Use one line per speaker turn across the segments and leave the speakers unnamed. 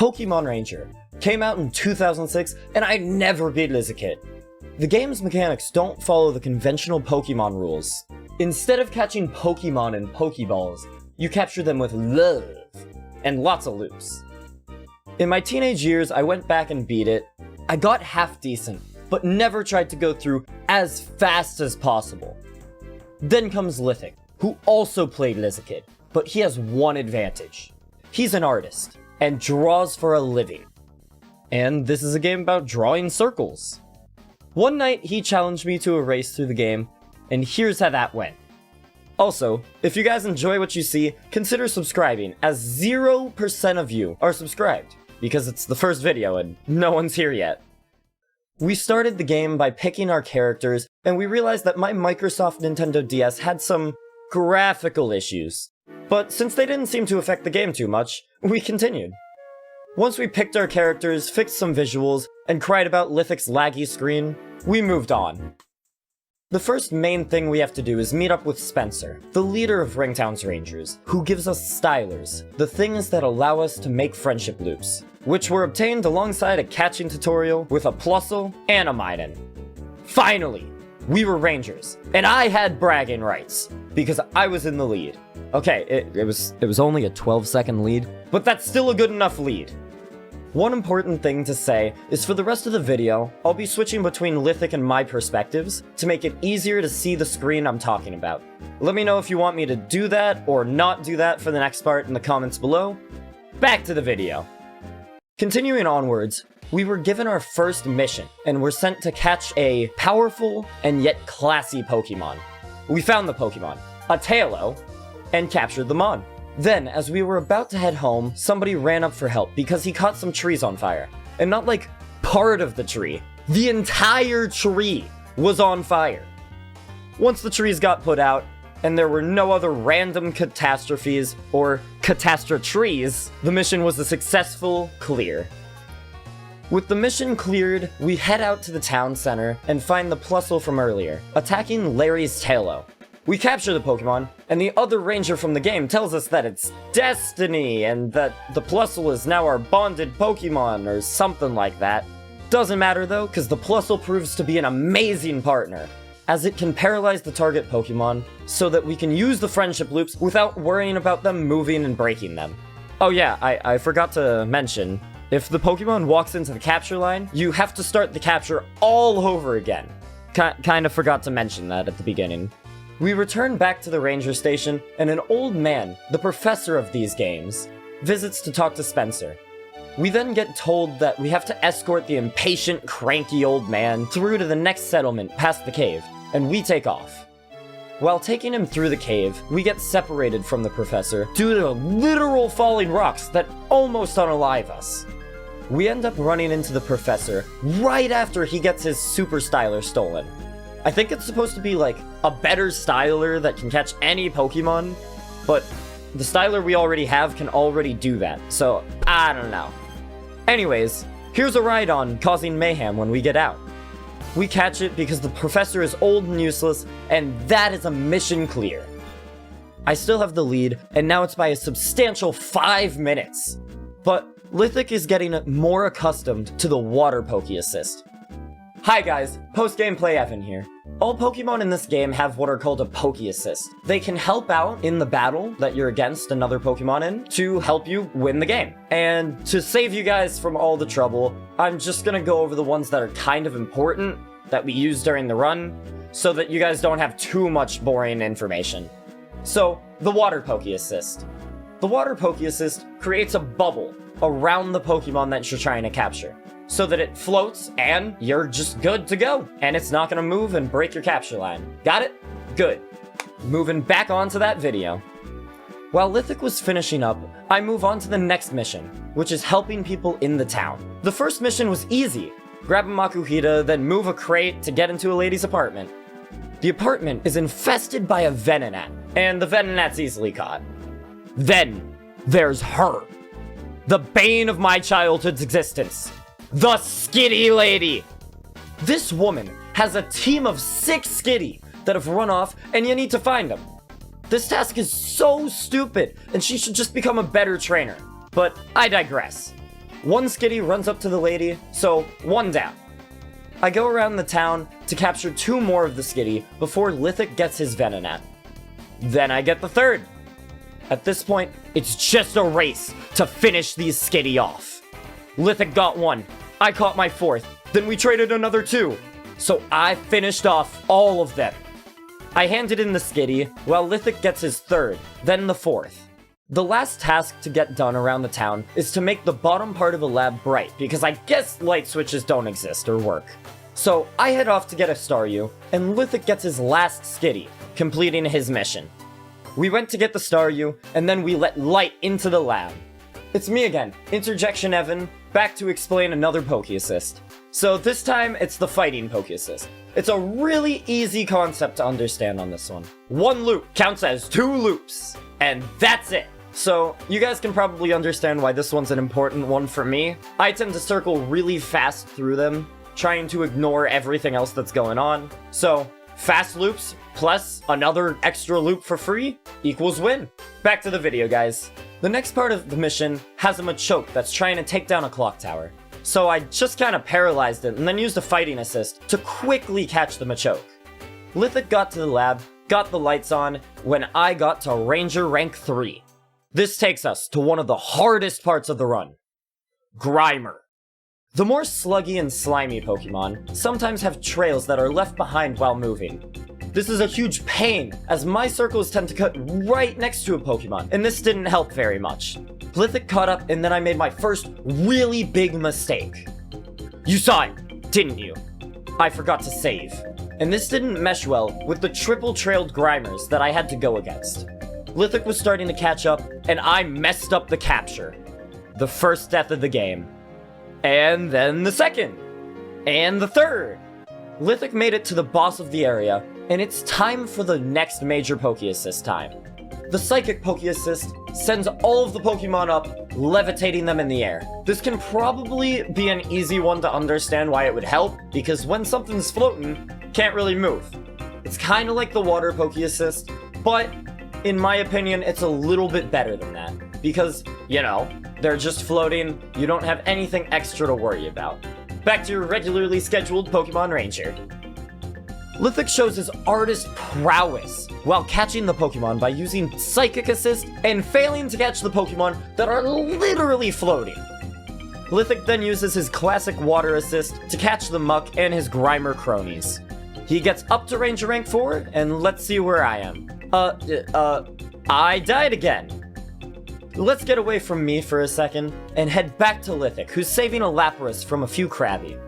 Pokemon Ranger came out in 2006, and I never beat it as a kid. The game's mechanics don't follow the conventional Pokemon rules. Instead of catching Pokemon in Pokeballs, you capture them with love and lots of loops. In my teenage years, I went back and beat it. I got half decent, but never tried to go through as fast as possible. Then comes Lithic, who also played it as a kid, but he has one advantage. He's an artist, and draws for a living. And this is a game about drawing circles. One night, he challenged me to a race through the game, and here's how that went. Also, if you guys enjoy what you see, consider subscribing, as 0% of you are subscribed, because it's the first video and no one's here yet. We started the game by picking our characters, and we realized that my Microsoft Nintendo DS had some graphical issues. But since they didn't seem to affect the game too much, we continued. Once we picked our characters, fixed some visuals, and cried about Lithic's laggy screen, we moved on. The first main thing we have to do is meet up with Spencer, the leader of Ringtown's Rangers, who gives us stylers, the things that allow us to make friendship loops, which were obtained alongside a catching tutorial with a Plusle and a Minun. Finally, we were Rangers, and I had bragging rights, because I was in the lead. Okay, it was only a 12-second lead, but that's still a good enough lead. One important thing to say is for the rest of the video, I'll be switching between Lithic and my perspectives to make it easier to see the screen I'm talking about. Let me know if you want me to do that or not do that for the next part in the comments below. Back to the video. Continuing onwards, we were given our first mission and were sent to catch a powerful and yet classy Pokemon. We found the Pokemon, a Taillow, and captured the Mon. Then, as we were about to head home, somebody ran up for help because he caught some trees on fire. And not like part of the tree. The entire tree was on fire. Once the trees got put out, and there were no other random catastrophes or catastrophes, the mission was a successful clear. With the mission cleared, we head out to the town center and find the Plusle from earlier, attacking Larry's Taillow. We capture the Pokemon, and the other ranger from the game tells us that it's destiny, and that the Plusle is now our bonded Pokemon, or something like that. Doesn't matter though, because the Plusle proves to be an amazing partner, as it can paralyze the target Pokemon, so that we can use the friendship loops without worrying about them moving and breaking them. Oh yeah, I forgot to mention, if the Pokemon walks into the capture line, you have to start the capture all over again. Kinda forgot to mention that at the beginning. We return back to the ranger station, and an old man, the professor of these games, visits to talk to Spencer. We then get told that we have to escort the impatient, cranky old man through to the next settlement past the cave, and we take off. While taking him through the cave, we get separated from the professor due to literal falling rocks that almost unalive us. We end up running into the professor right after he gets his super styler stolen. I think it's supposed to be like a better styler that can catch any Pokemon, but the styler we already have can already do that, so I don't know. Anyways, here's a Rhydon causing mayhem when we get out. We catch it because the professor is old and useless, and that is a mission clear. I still have the lead, and now it's by a substantial 5 minutes. But Lithic is getting more accustomed to the Water Poke Assist. Hi guys, post-gameplay Evan here. All Pokemon in this game have what are called a Poke Assist. They can help out in the battle that you're against another Pokemon in to help you win the game. And to save you guys from all the trouble, I'm just gonna go over the ones that are kind of important that we use during the run, so that you guys don't have too much boring information. So, the Water Poke Assist. The Water Poke Assist creates a bubble around the Pokemon that you're trying to capture, so that it floats and you're just good to go, and it's not gonna move and break your capture line. Got it? Good. Moving back onto that video. While Lithic was finishing up, I move on to the next mission, which is helping people in the town. The first mission was easy. Grab a Makuhita, then move a crate to get into a lady's apartment. The apartment is infested by a Venonat, and the Venonat's easily caught. Then, there's her. The bane of my childhood's existence. The Skitty Lady! This woman has a team of 6 Skitty that have run off, and you need to find them. This task is so stupid, and she should just become a better trainer. But I digress. One Skitty runs up to the lady, so 1 down. I go around the town to capture 2 more of the Skitty before Lithic gets his Venonat. Then I get the 3rd. At this point, it's just a race to finish these Skitty off. Lithic got 1, I caught my 4th, then we traded another 2. So I finished off all of them. I handed in the Skitty, while Lithic gets his 3rd, then the 4th. The last task to get done around the town is to make the bottom part of a lab bright, because I guess light switches don't exist or work. So I head off to get a Staryu, and Lithic gets his last Skitty, completing his mission. We went to get the Staryu, and then we let light into the lab. It's me again, Interjection Evan, back to explain another Poke-Assist. So this time, it's the fighting Poke-Assist. It's a really easy concept to understand on this one. 1 loop counts as 2 loops, and that's it. So, you guys can probably understand why this one's an important one for me. I tend to circle really fast through them, trying to ignore everything else that's going on. So, fast loops plus another extra loop for free equals win. Back to the video, guys. The next part of the mission has a Machoke that's trying to take down a clock tower. So I just kind of paralyzed it and then used a fighting assist to quickly catch the Machoke. Lithic got to the lab, got the lights on, when I got to Ranger rank 3. This takes us to one of the hardest parts of the run. Grimer. The more sluggy and slimy Pokemon sometimes have trails that are left behind while moving. This is a huge pain, as my circles tend to cut right next to a Pokemon, and this didn't help very much. Lithic caught up, and then I made my first really big mistake. You saw it, didn't you? I forgot to save. And this didn't mesh well with the triple-trailed Grimers that I had to go against. Lithic was starting to catch up, and I messed up the capture. The first death of the game. And then the second. And the third. Lithic made it to the boss of the area, and it's time for the next major Poke-Assist time. The Psychic Poke-Assist sends all of the Pokemon up, levitating them in the air. This can probably be an easy one to understand why it would help, because when something's floating, can't really move. It's kinda like the Water Poke-Assist, but in my opinion, it's a little bit better than that. Because, you know, they're just floating, you don't have anything extra to worry about. Back to your regularly scheduled Pokemon Ranger. Lithic shows his artist prowess while catching the Pokemon by using Psychic Assist and failing to catch the Pokemon that are literally floating. Lithic then uses his classic Water Assist to catch the Muck and his Grimer cronies. He gets up to Ranger rank 4, and let's see where I am. I died again. Let's get away from me for a second and head back to Lithic, who's saving a Lapras from a few Krabby.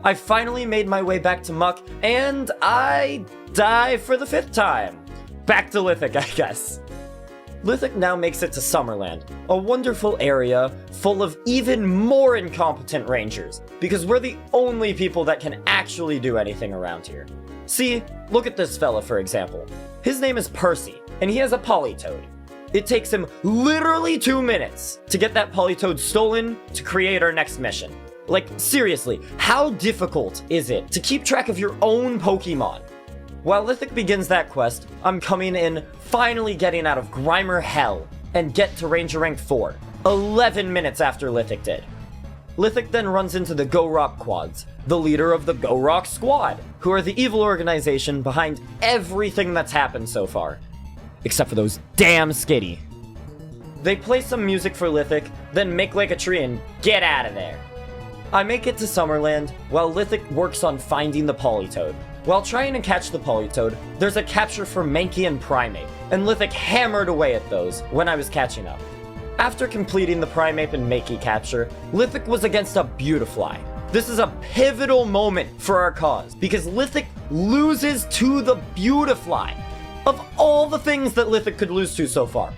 I finally made my way back to Muck, and I die for the 5th time. Back to Lithic, I guess. Lithic now makes it to Summerland, a wonderful area full of even more incompetent Rangers, because we're the only people that can actually do anything around here. See, look at this fella for example. His name is Percy, and he has a Politoed. It takes him literally 2 minutes to get that Politoed stolen to create our next mission. Like, seriously, how difficult is it to keep track of your own Pokemon? While Lithic begins that quest, I'm coming in, finally getting out of Grimer hell, and get to Ranger rank 4, 11 minutes after Lithic did. Lithic then runs into the Go-Rock Quads, the leader of the Go-Rock Squad, who are the evil organization behind everything that's happened so far. Except for those damn Skitty. They play some music for Lithic, then make like a tree and get out of there. I make it to Summerland, while Lithic works on finding the Politoed. While trying to catch the Politoed, there's a capture for Mankey and Primeape, and Lithic hammered away at those when I was catching up. After completing the Primeape and Mankey capture, Lithic was against a Beautifly. This is a pivotal moment for our cause, because Lithic loses to the Beautifly. Of all the things that Lithic could lose to so far,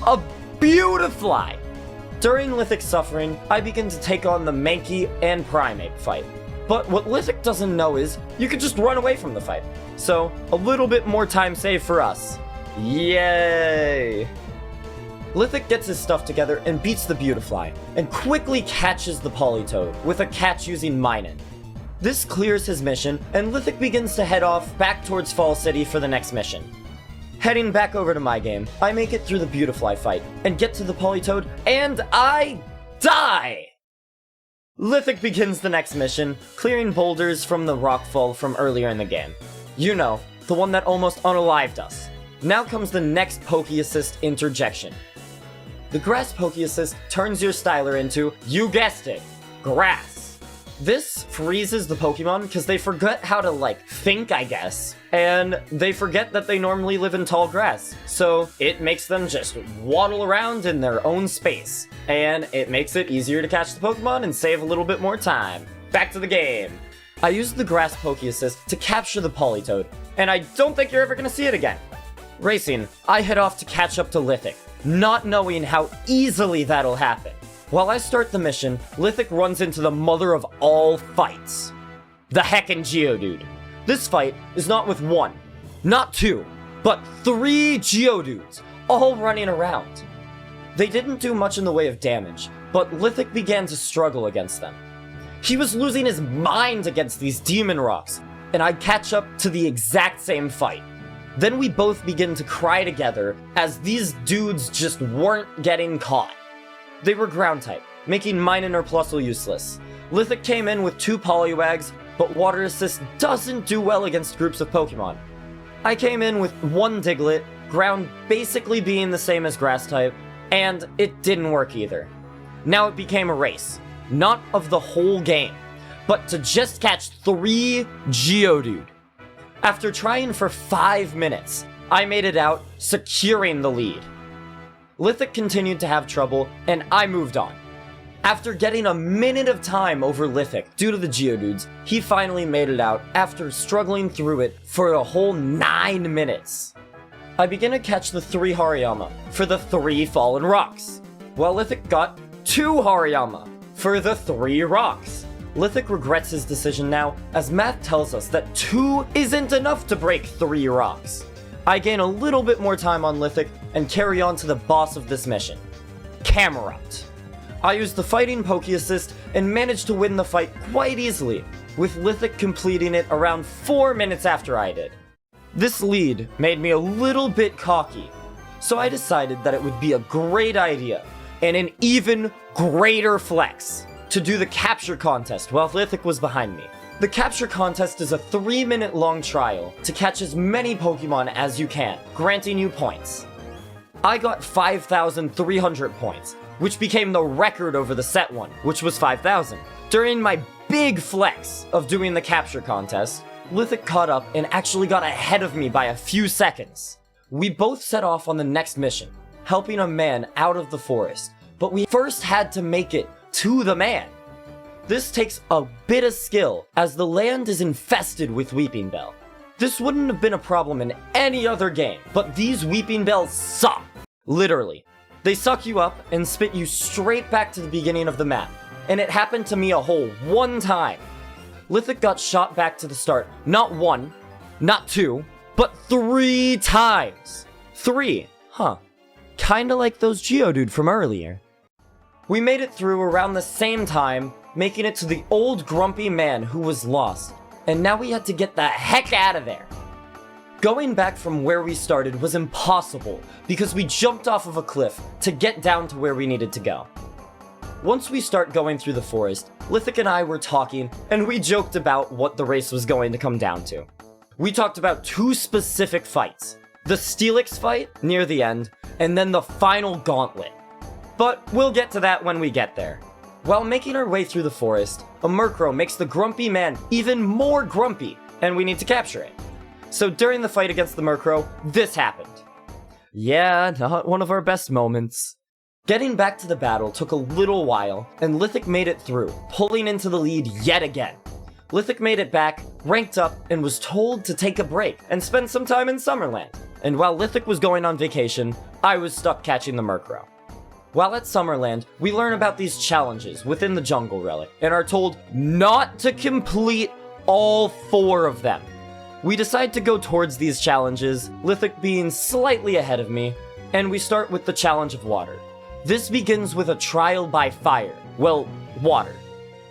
a Beautifly! During Lithic's suffering, I begin to take on the Mankey and Primeape fight. But what Lithic doesn't know is, you could just run away from the fight. So, a little bit more time saved for us. Yay! Lithic gets his stuff together and beats the Beautifly, and quickly catches the Politoed with a catch using Minun. This clears his mission, and Lithic begins to head off back towards Fall City for the next mission. Heading back over to my game, I make it through the Beautifly fight, and get to the Politoed, and I Die! Lithic begins the next mission, clearing boulders from the rockfall from earlier in the game. You know, the one that almost unalived us. Now comes the next Poke Assist interjection. The Grass Poke Assist turns your Styler into, you guessed it, grass. This freezes the Pokemon because they forget how to, think, I guess. And they forget that they normally live in tall grass. So it makes them just waddle around in their own space. And it makes it easier to catch the Pokemon and save a little bit more time. Back to the game. I used the Grass Poke Assist to capture the Politoed, and I don't think you're ever gonna see it again. Racing, I head off to catch up to Lithic, not knowing how easily that'll happen. While I start the mission, Lithic runs into the mother of all fights. The heckin' Geodude. This fight is not with one, not two, but 3 Geodudes, all running around. They didn't do much in the way of damage, but Lithic began to struggle against them. He was losing his mind against these demon rocks, and I'd catch up to the exact same fight. Then we both begin to cry together as these dudes just weren't getting caught. They were ground type, making Minun or Plusle useless. Lithic came in with 2 Poliwags, but Water Assist doesn't do well against groups of Pokemon. I came in with 1 Diglett, ground basically being the same as grass type, and it didn't work either. Now it became a race, not of the whole game, but to just catch 3 Geodude. After trying for 5 minutes, I made it out, securing the lead. Lithic continued to have trouble, and I moved on. After getting a minute of time over Lithic due to the Geodudes, he finally made it out after struggling through it for a whole 9 minutes. I begin to catch the 3 Hariyama for the 3 Fallen Rocks, while Lithic got 2 Hariyama for the 3 Rocks. Lithic regrets his decision now, as math tells us that 2 isn't enough to break 3 rocks. I gain a little bit more time on Lithic and carry on to the boss of this mission, Camerupt. I used the Fighting Poke Assist and managed to win the fight quite easily, with Lithic completing it around 4 minutes after I did. This lead made me a little bit cocky, so I decided that it would be a great idea, and an even greater flex, to do the capture contest while Lithic was behind me. The capture contest is a 3-minute long trial to catch as many Pokemon as you can, granting you points. I got 5,300 points, which became the record over the set one, which was 5,000. During my big flex of doing the capture contest, Lithic caught up and actually got ahead of me by a few seconds. We both set off on the next mission, helping a man out of the forest, but we first had to make it to the man. This takes a bit of skill, as the land is infested with Weepinbell. This wouldn't have been a problem in any other game, but these Weepinbells suck. Literally. They suck you up and spit you straight back to the beginning of the map, and it happened to me a whole 1 time. Lithic got shot back to the start, not 1, not 2, but 3 times. 3, huh. Kinda like those Geodude from earlier. We made it through around the same time, making it to the old grumpy man who was lost, and now we had to get the heck out of there. Going back from where we started was impossible because we jumped off of a cliff to get down to where we needed to go. Once we start going through the forest, Lithic and I were talking, and we joked about what the race was going to come down to. We talked about 2 specific fights, the Steelix fight near the end, and then the final gauntlet. But we'll get to that when we get there. While making our way through the forest, a Murkrow makes the grumpy man even more grumpy, and we need to capture it. So during the fight against the Murkrow, this happened. Yeah, not one of our best moments. Getting back to the battle took a little while, and Lithic made it through, pulling into the lead yet again. Lithic made it back, ranked up, and was told to take a break and spend some time in Summerland. And while Lithic was going on vacation, I was stuck catching the Murkrow. While at Summerland, we learn about these challenges within the Jungle Relic, and are told not to complete all 4 of them. We decide to go towards these challenges, Lithic being slightly ahead of me, and we start with the Challenge of Water. This begins with a trial by fire. Well, water.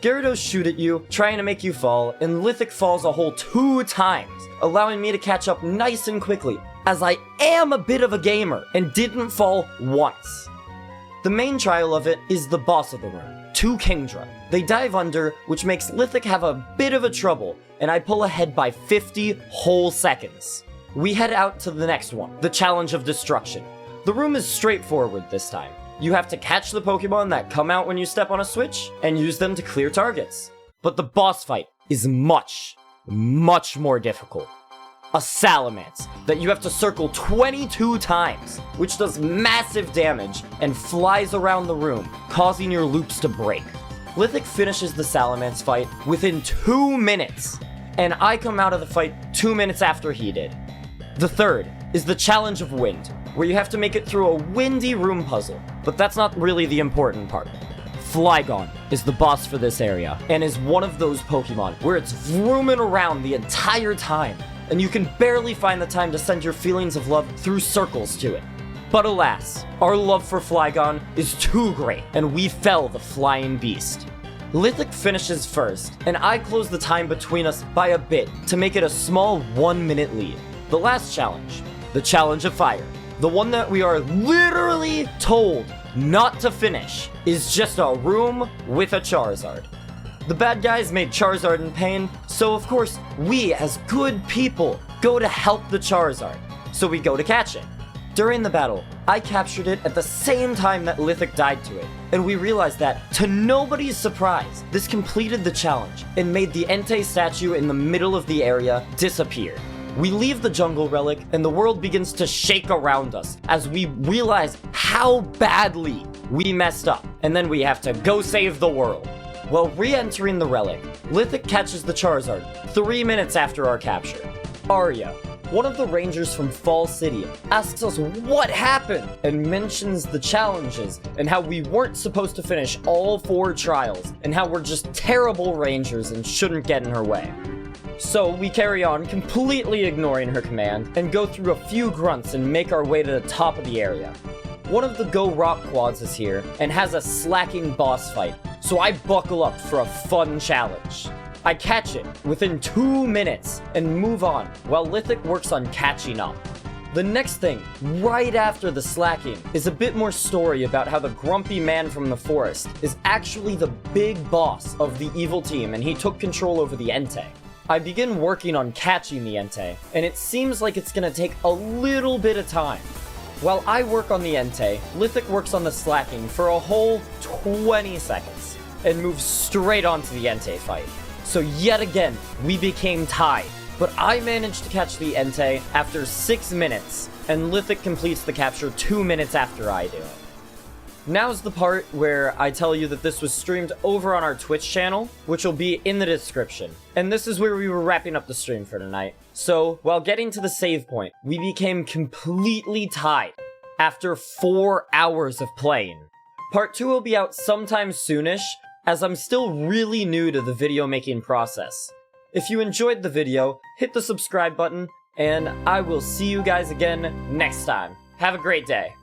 Gyarados shoot at you, trying to make you fall, and Lithic falls a whole 2 times, allowing me to catch up nice and quickly, as I am a bit of a gamer, and didn't fall once. The main trial of it is the boss of the room, 2 Kingdra. They dive under, which makes Lithic have a bit of a trouble, and I pull ahead by 50 whole seconds. We head out to the next one, the Challenge of Destruction. The room is straightforward this time. You have to catch the Pokemon that come out when you step on a switch, and use them to clear targets. But the boss fight is much, much more difficult. A Salamence that you have to circle 22 times, which does massive damage and flies around the room, causing your loops to break. Lithic finishes the Salamence fight within 2 minutes, and I come out of the fight 2 minutes after he did. The third is the Challenge of Wind, where you have to make it through a windy room puzzle, but that's not really the important part. Flygon is the boss for this area, and is one of those Pokemon where it's vrooming around the entire time, and you can barely find the time to send your feelings of love through circles to it. But alas, our love for Flygon is too great, and we fell the flying beast. Lithic finishes first, and I close the time between us by a bit to make it a small 1-minute lead. The last challenge, the Challenge of Fire, the one that we are literally told not to finish, is just a room with a Charizard. The bad guys made Charizard in pain, so of course, we as good people go to help the Charizard. So we go to catch it. During the battle, I captured it at the same time that Lithic died to it, and we realized that, to nobody's surprise, this completed the challenge and made the Entei statue in the middle of the area disappear. We leave the jungle relic, and the world begins to shake around us as we realize how badly we messed up, and then we have to go save the world. While re-entering the relic, Lithic catches the Charizard 3 minutes after our capture. Arya, one of the rangers from Fall City, asks us what happened and mentions the challenges and how we weren't supposed to finish all 4 trials and how we're just terrible rangers and shouldn't get in her way. So we carry on, completely ignoring her command, and go through a few grunts and make our way to the top of the area. One of the Go Rock Quads is here and has a slacking boss fight, so I buckle up for a fun challenge. I catch it within 2 minutes and move on, while Lithic works on catching up. The next thing, right after the slacking, is a bit more story about how the grumpy man from the forest is actually the big boss of the evil team and he took control over the Entei. I begin working on catching the Entei, and it seems like it's gonna take a little bit of time. While I work on the Entei, Lithic works on the slacking for a whole 20 seconds, and moves straight onto the Entei fight. So yet again, we became tied, but I managed to catch the Entei after 6 minutes, and Lithic completes the capture 2 minutes after I do it. Now's the part where I tell you that this was streamed over on our Twitch channel, which will be in the description. And this is where we were wrapping up the stream for tonight. So, while getting to the save point, we became completely tied after 4 hours of playing. Part 2 will be out sometime soonish, as I'm still really new to the video making process. If you enjoyed the video, hit the subscribe button, and I will see you guys again next time. Have a great day.